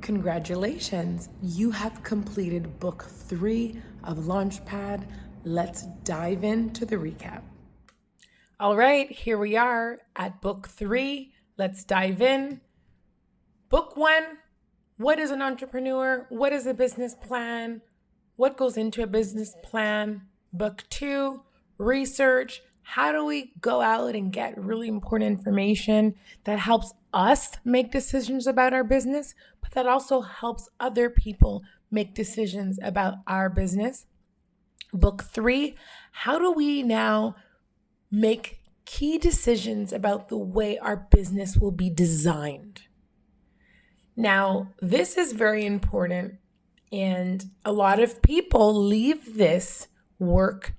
Congratulations, you have completed book 3 of Launchpad. Let's dive into the recap. All right, here we are at book 3. Let's dive in. Book 1, what is an entrepreneur? What is a business plan? What goes into a business plan? Book 2, research. How do we go out and get really important information that helps us make decisions about our business, but that also helps other people make decisions about our business? Book 3, how do we now make key decisions about the way our business will be designed? Now, this is very important, and a lot of people leave this work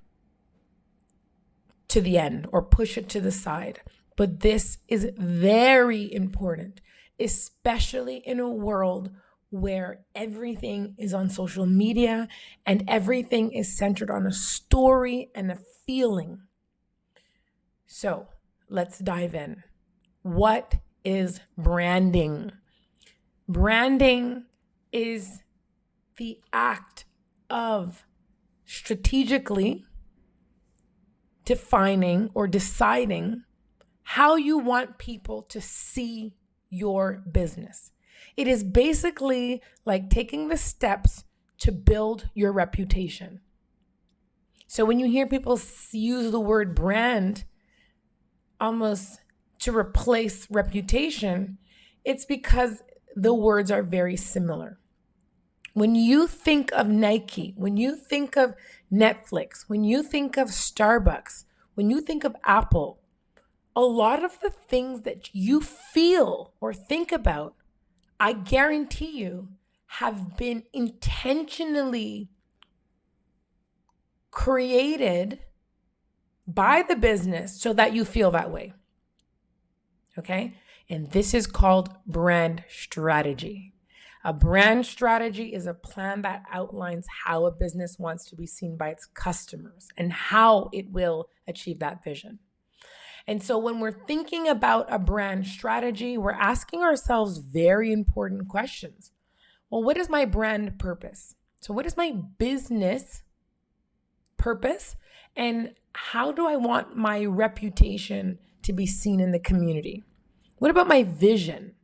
to the end or push it to the side. But this is very important, especially in a world where everything is on social media and everything is centered on a story and a feeling. So let's dive in. What is branding? Branding is the act of strategically defining or deciding how you want people to see your business. It is basically like taking the steps to build your reputation. So when you hear people use the word brand almost to replace reputation, it's because the words are very similar. When you think of Nike, when you think of Netflix, when you think of Starbucks, when you think of Apple, a lot of the things that you feel or think about, I guarantee you, have been intentionally created by the business so that you feel that way. Okay? And this is called brand strategy. A brand strategy is a plan that outlines how a business wants to be seen by its customers and how it will achieve that vision. And so when we're thinking about a brand strategy, we're asking ourselves very important questions. Well, what is my brand purpose? So what is my business purpose? And how do I want my reputation to be seen in the community? What about my vision?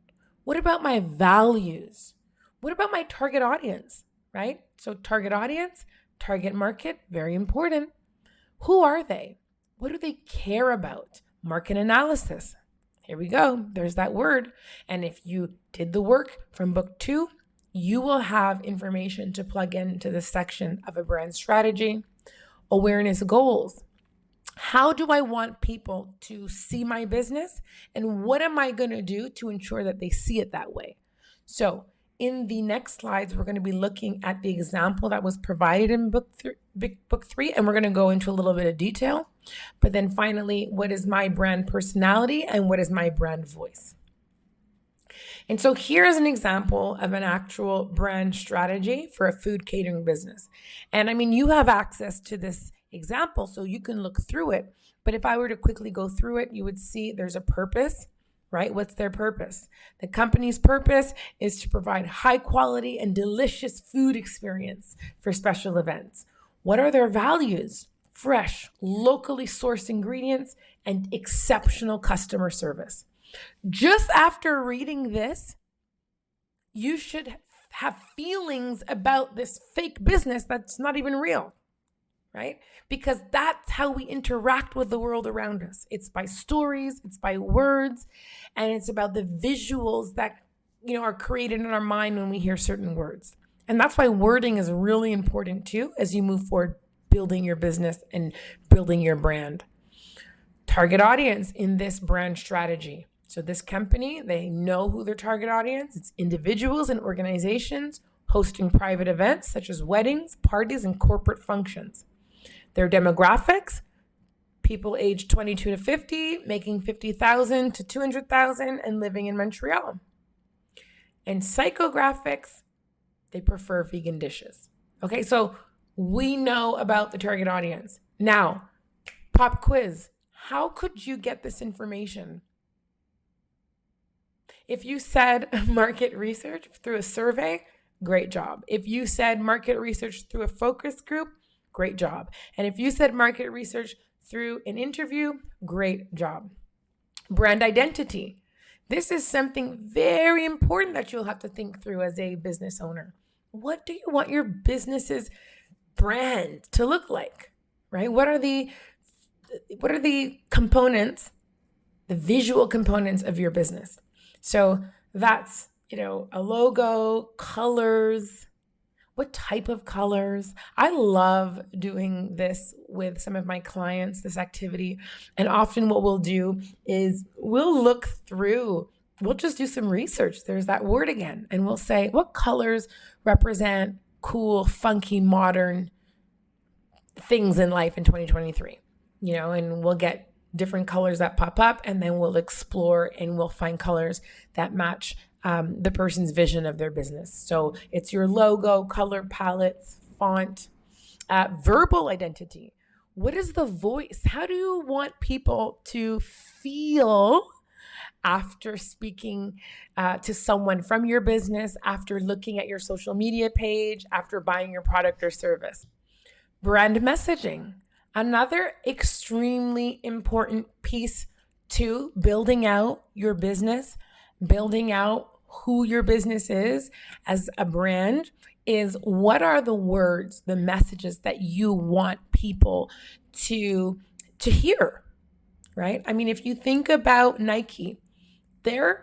What about my values? What about my target audience, right? So target audience, target market, very important. Who are they? What do they care about? Market analysis. Here we go. There's that word. And if you did the work from book 2, you will have information to plug into the section of a brand strategy. Awareness goals. How do I want people to see my business? And what am I going to do to ensure that they see it that way? So in the next slides, we're going to be looking at the example that was provided in book 3, and we're going to go into a little bit of detail. But then finally, what is my brand personality and what is my brand voice? And so here's an example of an actual brand strategy for a food catering business. And I mean, you have access to this example, so you can look through it. But if I were to quickly go through it, you would see there's a purpose, right? What's their purpose? The company's purpose is to provide high quality and delicious food experience for special events. What are their values? Fresh, locally sourced ingredients and exceptional customer service. Just after reading this, you should have feelings about this fake business that's not even real, right? Because that's how we interact with the world around us. It's by stories, it's by words, and it's about the visuals that, are created in our mind when we hear certain words. And that's why wording is really important too as you move forward building your business and building your brand. Target audience in this brand strategy. So this company, they know who their target audience. It's individuals and organizations hosting private events such as weddings, parties, and corporate functions. Their demographics, people aged 22 to 50, making 50,000 to 200,000 and living in Montreal. And psychographics, they prefer vegan dishes. Okay, so we know about the target audience. Now, pop quiz. How could you get this information? If you said market research through a survey, great job. If you said market research through a focus group, great job. And if you said market research through an interview, great job. Brand identity. This is something very important that you'll have to think through as a business owner. What do you want your business's brand to look like, right? What are the components, the visual components of your business? So that's, a logo, colors, what type of colors. I love doing this with some of my clients, this activity. And often what we'll do is we'll just do some research. There's that word again. And we'll say, what colors represent cool, funky, modern things in life in 2023? And we'll get different colors that pop up, and then we'll explore and we'll find colors that match the person's vision of their business. So it's your logo, color palettes, font, verbal identity. What is the voice? How do you want people to feel after speaking to someone from your business, after looking at your social media page, after buying your product or service? Brand messaging, another extremely important piece to building out your business, building out who your business is as a brand, is what are the words, the messages that you want people to hear, right? I mean, if you think about Nike,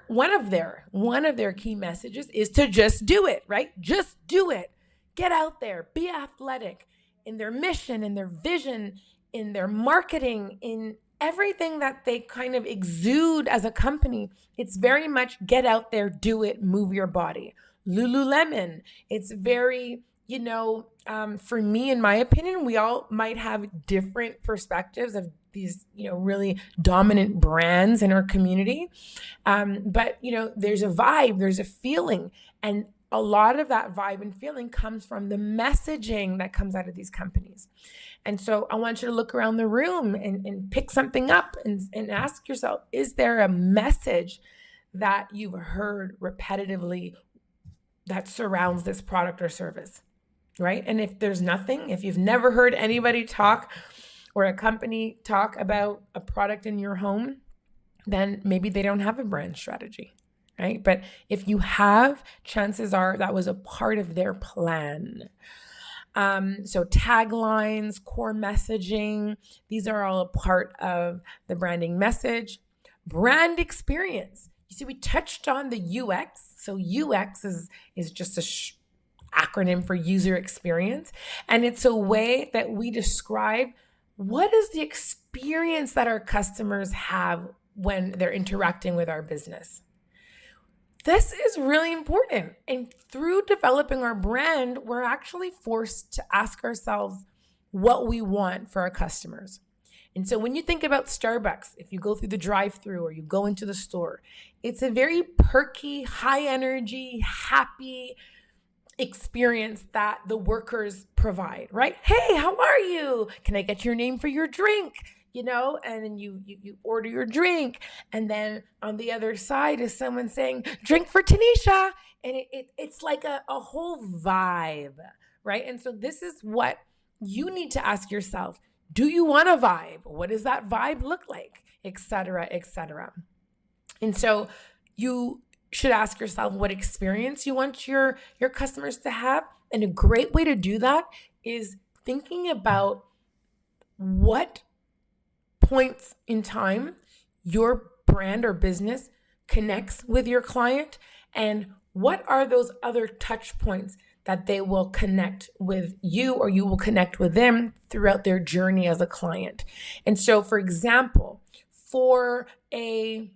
one of their key messages is to just do it, right? Just do it. Get out there, be athletic. In their mission, in their vision, in their marketing, in everything that they kind of exude as a company, it's very much get out there, do it, move your body. Lululemon, it's very, for me, in my opinion, we all might have different perspectives of these, really dominant brands in our community. But there's a vibe, there's a feeling, and a lot of that vibe and feeling comes from the messaging that comes out of these companies. And so I want you to look around the room and pick something up and ask yourself, is there a message that you've heard repetitively that surrounds this product or service, right? And if there's nothing, if you've never heard anybody talk or a company talk about a product in your home, then maybe they don't have a brand strategy, right? But if you have, chances are that was a part of their plan. So taglines, core messaging, these are all a part of the branding message. Brand experience. You see, we touched on the UX. So UX is just a acronym for user experience. And it's a way that we describe what is the experience that our customers have when they're interacting with our business. This is really important. And through developing our brand, we're actually forced to ask ourselves what we want for our customers. And so when you think about Starbucks, if you go through the drive-thru or you go into the store, it's a very perky, high energy, happy experience that the workers provide, right? Hey, how are you? Can I get your name for your drink? And then you order your drink. And then on the other side is someone saying, drink for Tanisha. And it's like a whole vibe, right? And so this is what you need to ask yourself. Do you want a vibe? What does that vibe look like? Et cetera, et cetera. And so you should ask yourself what experience you want your customers to have. And a great way to do that is thinking about what points in time your brand or business connects with your client, and what are those other touch points that they will connect with you or you will connect with them throughout their journey as a client. And so, for example, for a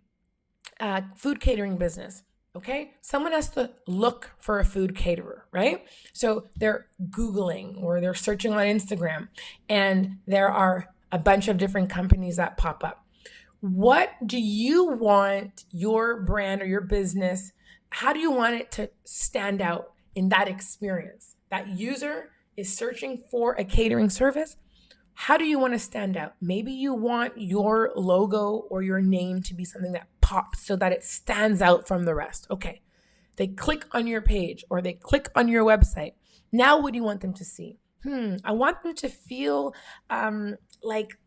food catering business, okay, someone has to look for a food caterer, right? So they're Googling or they're searching on Instagram, and there are a bunch of different companies that pop up. What do you want your brand or your business, how do you want it to stand out in that experience? That user is searching for a catering service. How do you want to stand out? Maybe you want your logo or your name to be something that pops so that it stands out from the rest. Okay. They click on your page or they click on your website. Now, what do you want them to see? I want them to feel like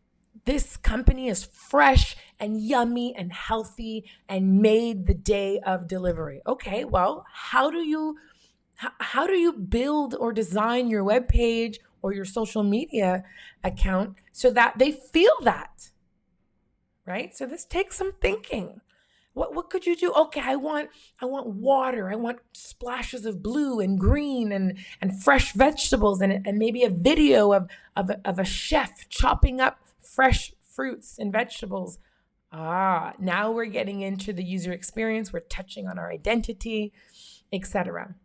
this company is fresh and yummy and healthy and made the day of delivery. Okay, well, how do you build or design your webpage or your social media account so that they feel that, right? So this takes some thinking. What could you do? Okay, I want water. I want splashes of blue and green and fresh vegetables and maybe a video of a chef chopping up fresh fruits and vegetables. Now we're getting into the user experience. We're touching on our identity, etc.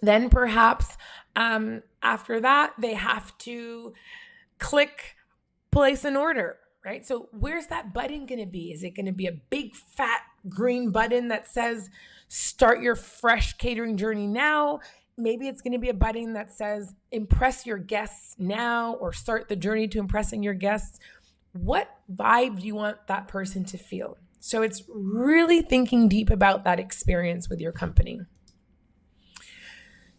Then perhaps after that, they have to click place an order, right? So where's that button going to be? Is it going to be a big fat green button that says start your fresh catering journey now? Maybe it's going to be a button that says impress your guests now or start the journey to impressing your guests. What vibe do you want that person to feel? So it's really thinking deep about that experience with your company.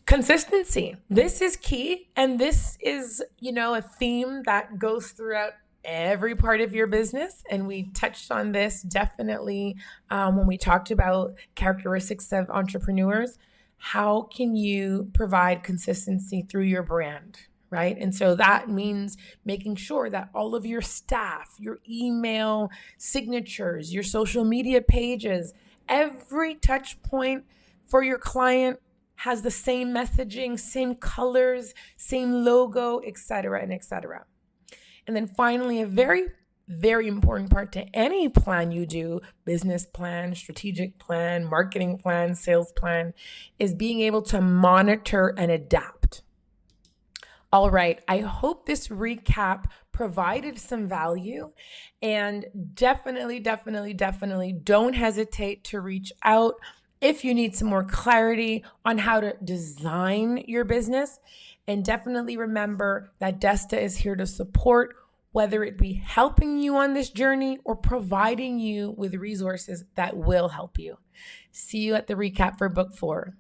Consistency. This is key. And this is, a theme that goes throughout every part of your business. And we touched on this definitely when we talked about characteristics of entrepreneurs. How can you provide consistency through your brand, right? And so that means making sure that all of your staff, your email signatures, your social media pages, every touch point for your client has the same messaging, same colors, same logo, et cetera, and et cetera. And then finally, a very, very important part to any plan you do, business plan, strategic plan, marketing plan, sales plan, is being able to monitor and adapt. All right, I hope this recap provided some value, and definitely don't hesitate to reach out if you need some more clarity on how to design your business. And definitely remember that Desta is here to support, whether it be helping you on this journey or providing you with resources that will help you. See you at the recap for book 4.